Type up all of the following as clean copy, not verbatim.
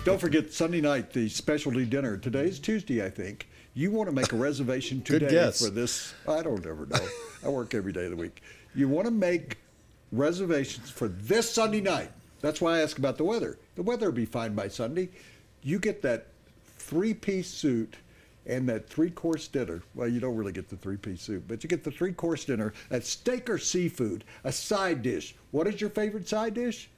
Don't forget Sunday night, the specialty dinner. Today's Tuesday, I think. You want to make a reservation today for this. I don't ever know. I work every day of the week. You want to make reservations for this Sunday night. That's why I ask about the weather. The weather will be fine by Sunday. You get that 3-piece suit and that 3-course dinner. Well, you don't really get the 3-piece suit, but you get the 3-course dinner, a steak or seafood, a side dish. What is your favorite side dish?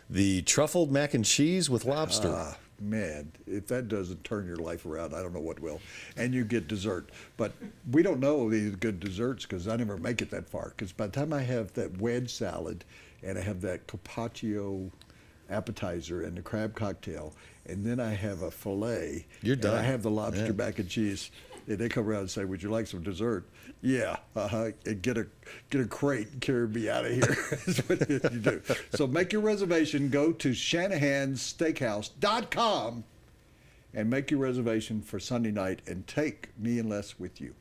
The truffled mac and cheese with lobster. Ah, man, if that doesn't turn your life around, I don't know what will. And you get dessert. But we don't know these good desserts because I never make it that far. Because by the time I have that wedge salad and I have that carpaccio appetizer and the crab cocktail, and then I have a filet, you're done. And I have the lobster mac and cheese, and they come around and say, "Would you like some dessert?" Yeah, and get a crate and carry me out of here. Is what you do. So make your reservation. Go to shanahanssteakhouse.com and make your reservation for Sunday night and take me and Les with you.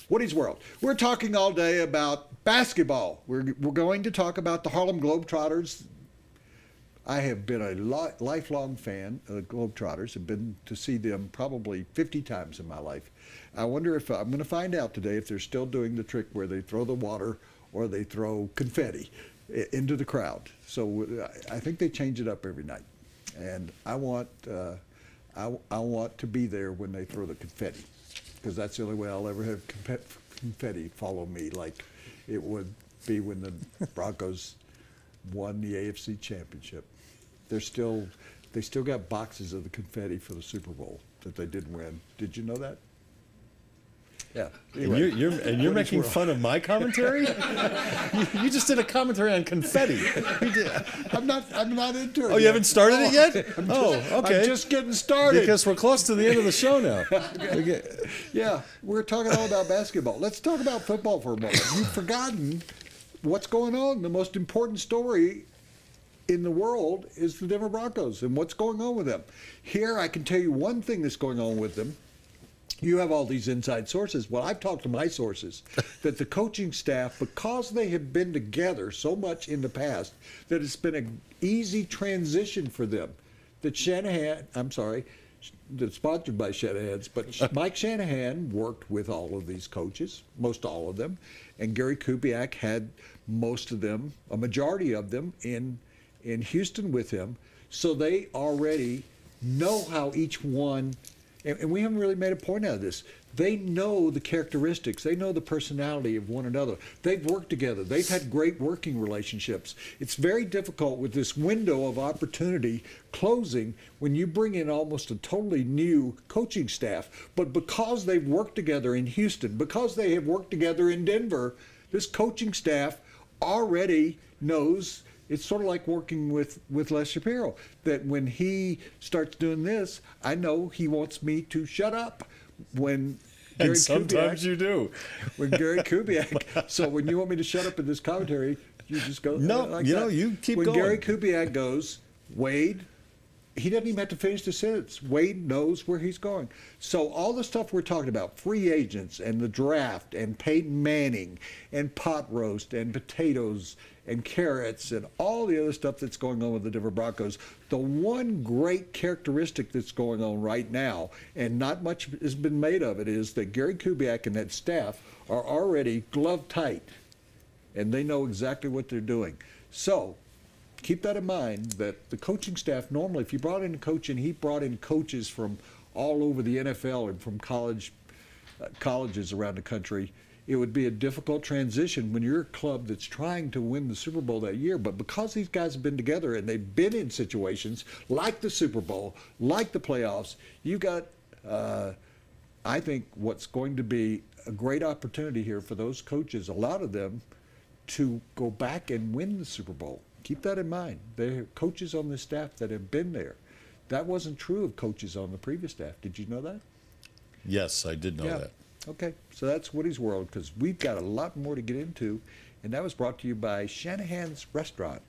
Woody's World. We're talking all day about basketball. We're going to talk about the Harlem Globetrotters. I have been a lifelong fan of the Globetrotters. I've been to see them probably 50 times in my life. I wonder if I'm going to find out today if they're still doing the trick where they throw the water or they throw confetti into the crowd. So I think they change it up every night, and I want to be there when they throw the confetti, because that's the only way I'll ever have confetti follow me like it would be when the Broncos won the AFC Championship. They still got boxes of the confetti for the Super Bowl that they didn't win. Did you know that? Yeah. Anyway, and you're making fun of my commentary? you just did a commentary on confetti. I'm not into it. Oh, you haven't started it yet? Okay. I'm just getting started. Because we're close to the end of the show now. Yeah, we're talking all about basketball. Let's talk about football for a moment. You've forgotten what's going on. The most important story in the world is the Denver Broncos and what's going on with them. Here, I can tell you one thing that's going on with them. You have all these inside sources. Well, I've talked to my sources that the coaching staff, because they have been together so much in the past, that it's been an easy transition for them. That that's sponsored by Shanahan's, but Mike Shanahan worked with all of these coaches, most all of them, and Gary Kubiak had most of them, a majority of them, in Houston with him, so they already know how each one, and we haven't really made a point out of this, they know the characteristics, they know the personality of one another. They've worked together. They've had great working relationships. It's very difficult with this window of opportunity closing when you bring in almost a totally new coaching staff. But because they've worked together in Houston, because they have worked together in Denver, this coaching staff already knows. It's sort of like working with Les Shapiro, that when he starts doing this, I know he wants me to shut up. When Gary and sometimes Kubiak, you do. When Gary Kubiak, so when you want me to shut up in this commentary, you just go. No, like you that. know, you keep when going. When Gary Kubiak goes, Wade, he doesn't even have to finish the sentence. Wade knows where he's going. So all the stuff we're talking about, free agents and the draft and Peyton Manning and pot roast and potatoes and carrots and all the other stuff that's going on with the Denver Broncos, the one great characteristic that's going on right now, and not much has been made of it, is that Gary Kubiak and that staff are already glove tight, and they know exactly what they're doing. So keep that in mind, that the coaching staff, normally, if you brought in a coach and he brought in coaches from all over the NFL and from colleges around the country, it would be a difficult transition when you're a club that's trying to win the Super Bowl that year. But because these guys have been together and they've been in situations like the Super Bowl, like the playoffs, you got, I think, what's going to be a great opportunity here for those coaches, a lot of them, to go back and win the Super Bowl. Keep that in mind. There are coaches on the staff that have been there. That wasn't true of coaches on the previous staff. Did you know that? Yes, I did know that. Okay, so that's Woody's World, because we've got a lot more to get into, and that was brought to you by Shanahan's Restaurant.